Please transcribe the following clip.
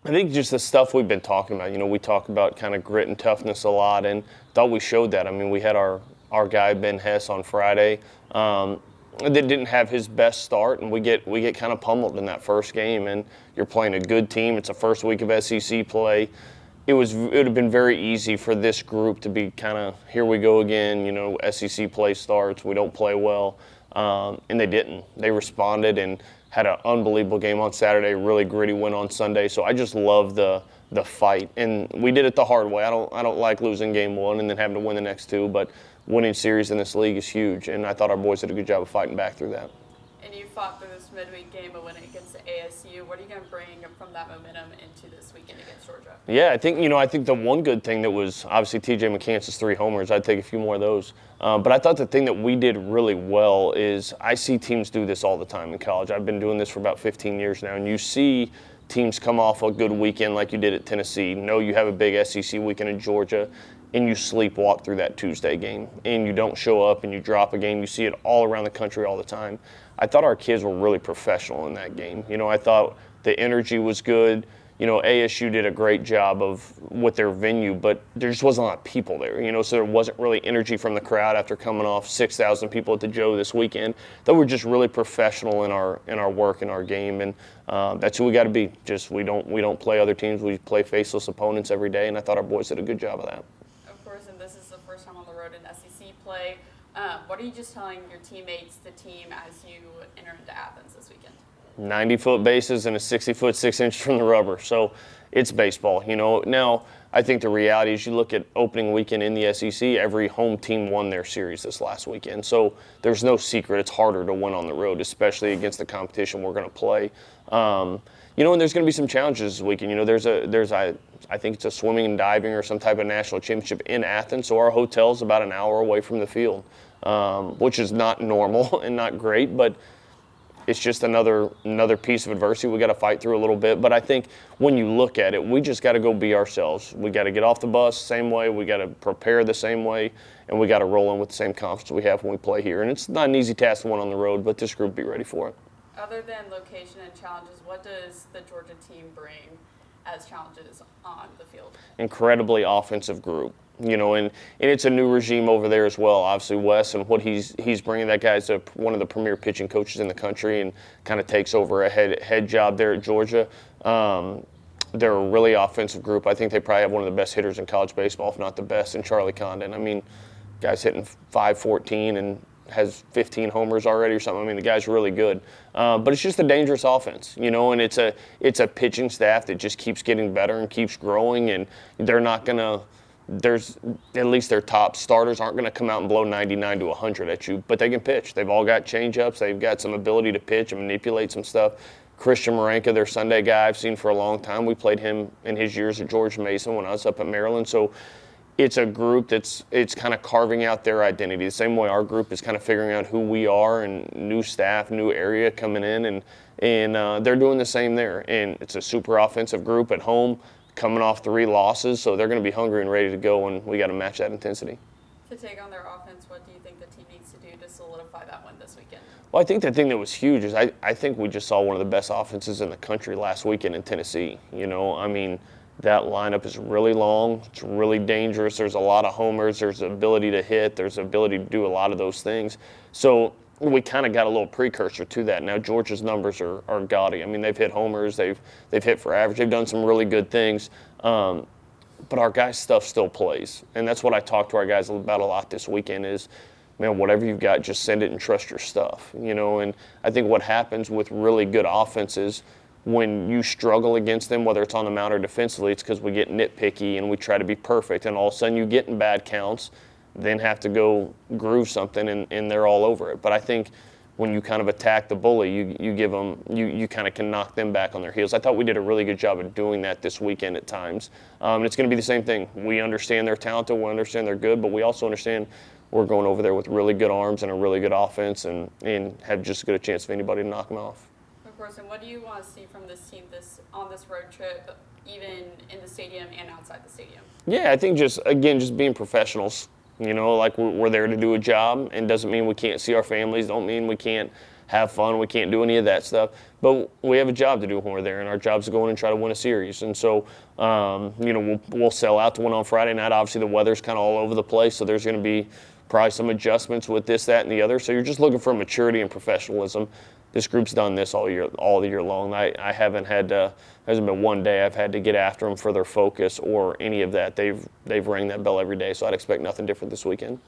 I think just the stuff we've been talking about. We talk about kind of grit and toughness a lot, and thought we showed that. I mean, we had our guy Ben Hess on Friday. That didn't have his best start, and we get kind of pummeled in that first game. And you're playing a good team. It's the first week of SEC play. It would have been very easy for this group to be kind of, here we go again. SEC play starts. We don't play well, and they didn't. They responded and had an unbelievable game on Saturday. Really gritty win on Sunday. So I just love the fight, and we did it the hard way. I don't like losing game one and then having to win the next two, but winning series in this league is huge, and I thought our boys did a good job of fighting back through that. And you fought through this midweek game of winning against the ASU. What are you going to bring from that momentum into this weekend against Georgia? Yeah, I think the one good thing that was obviously TJ McCance's 3 homers. I'd take a few more of those. But I thought the thing that we did really well is I see teams do this all the time in college. I've been doing this for about 15 years now, and you see teams come off a good weekend like you did at Tennessee. You have a big SEC weekend in Georgia, and you sleepwalk through that Tuesday game, and you don't show up, and you drop a game. You see it all around the country all the time. I thought our kids were really professional in that game. I thought the energy was good. ASU did a great job with their venue, but there just wasn't a lot of people there, so there wasn't really energy from the crowd after coming off 6,000 people at the Joe this weekend. That we're just really professional in our work and our game, and that's who we got to be. Just we don't play other teams. We play faceless opponents every day, and I thought our boys did a good job of that. Of course, and this is the first time on the road in SEC play. What are you just telling your teammates, the team, as you enter into Athens this weekend? 90-foot bases and a 60-foot 6-inch from the rubber. So it's baseball. Now I think the reality is you look at opening weekend in the SEC, every home team won their series this last weekend. So there's no secret. It's harder to win on the road, especially against the competition we're going to play. And there's going to be some challenges this weekend. I think it's a swimming and diving or some type of national championship in Athens. So our hotel's about an hour away from the field, which is not normal and not great, but it's just another piece of adversity we got to fight through a little bit. But I think when you look at it, we just got to go be ourselves. We got to get off the bus the same way. We got to prepare the same way, and we got to roll in with the same confidence we have when we play here. And it's not an easy task to win on the road, but this group be ready for it. Other than location and challenges, what does the Georgia team bring as challenges on the field? Incredibly offensive group. And it's a new regime over there as well. Obviously, Wes and what he's bringing. That guy's one of the premier pitching coaches in the country, and kind of takes over a head job there at Georgia. They're a really offensive group. I think they probably have one of the best hitters in college baseball, if not the best, in Charlie Condon. I mean, guy's hitting .514 and has 15 homers already or something. I mean, the guy's really good. But it's just a dangerous offense, and it's a pitching staff that just keeps getting better and keeps growing, and they're not going to – there's at least their top starters aren't going to come out and blow 99 to 100 at you, but they can pitch. They've all got changeups. They've got some ability to pitch and manipulate some stuff. Christian Marenka, their Sunday guy, I've seen for a long time. We played him in his years at George Mason when I was up at Maryland. So it's a group it's kind of carving out their identity. The same way our group is kind of figuring out who we are, and new staff, new area coming in, and they're doing the same there. And it's a super offensive group at home, coming off 3 losses, so they're going to be hungry and ready to go, and we got to match that intensity. To take on their offense, what do you think the team needs to do to solidify that win this weekend? Well, I think the thing that was huge is I think we just saw one of the best offenses in the country last weekend in Tennessee. I mean, that lineup is really long. It's really dangerous. There's a lot of homers. There's the ability to hit. There's the ability to do a lot of those things. So we kind of got a little precursor to that. Now Georgia's numbers are gaudy. I mean, they've hit homers, they've hit for average, they've done some really good things. But our guys' stuff still plays, and that's what I talked to our guys about a lot this weekend. Is, man, whatever you've got, just send it and trust your stuff. And I think what happens with really good offenses, when you struggle against them, whether it's on the mound or defensively, it's because we get nitpicky and we try to be perfect, and all of a sudden you get in bad counts, then have to go groove something, and they're all over it. But I think when you kind of attack the bully, you give them, you kind of can knock them back on their heels. I thought we did a really good job of doing that this weekend at times. And it's going to be the same thing. We understand they're talented, we understand they're good, but we also understand we're going over there with really good arms and a really good offense, and have just as good a chance of anybody to knock them off. Of course, and what do you want to see from this team on this road trip, even in the stadium and outside the stadium? Yeah, I think just being professionals. Like we're there to do a job, and doesn't mean we can't see our families. Don't mean we can't have fun. We can't do any of that stuff. But we have a job to do when we're there, and our job is to go in and try to win a series. And so, we'll sell out to win on Friday night. Obviously, the weather's kind of all over the place, so there's going to be probably some adjustments with this, that, and the other. So you're just looking for maturity and professionalism. This group's done this all the year long. I haven't had to, hasn't been one day I've had to get after them for their focus or any of that. They've rang that bell every day, so I'd expect nothing different this weekend.